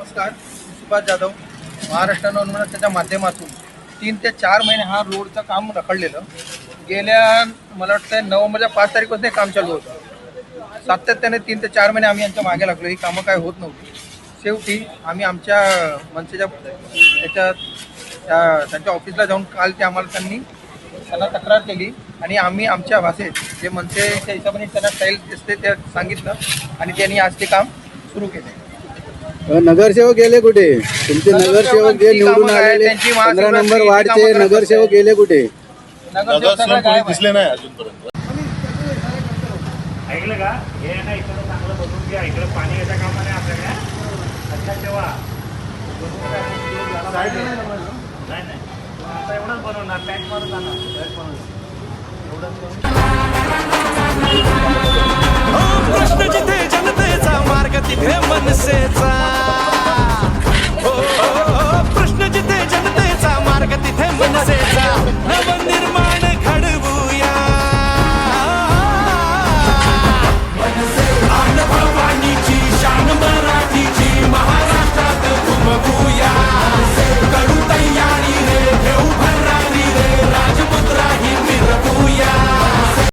नमस्कार. सुभाष जाधव, महाराष्ट्र नवनिर्माणाच्या माध्यमातून 3 ते 4 महिने हा रोडचं काम रखडलेलं. गेल्या मला वाटतं नोव्हेंबरच्या 5 तारीखपासून हे काम चालू होतं. सातत्याने 3 ते 4 महिने आम्ही यांच्या मागे लागलो. ही कामं काय होत नव्हती. शेवटी आम्ही आमच्या मनसेच्या त्यांच्या ऑफिसला जाऊन काल ते त्यांना तक्रार केली आणि आम्ही आमच्या भाषेत जे मनसेच्या हिशोबाने त्यांना स्टाईल दिसते ते सांगितलं आणि त्यांनी आज ते काम सुरू केले. नगरसेवक गेले कुठे? तुमचे नगरसेवक जे निवडून आलेले 15 नंबर वार्डचे नगरसेवक गेले कुठे? नगरसेवक दिसले नाही अजूनपर्यंत. ऐकलं का? हे ना इकडं चांगलं बघून घ्या. इकडं पाणी याच्या कामाने आपल्याकडे लक्षात ठेवा. नाही नाही आता एवढंच बनवणार टँक मारून जाणार प्रश्न जिथे जनतेचा मार्ग तिथे मनसेचा. प्रश्न जिथे जनतेचा मार्ग तिथे मनसेचा.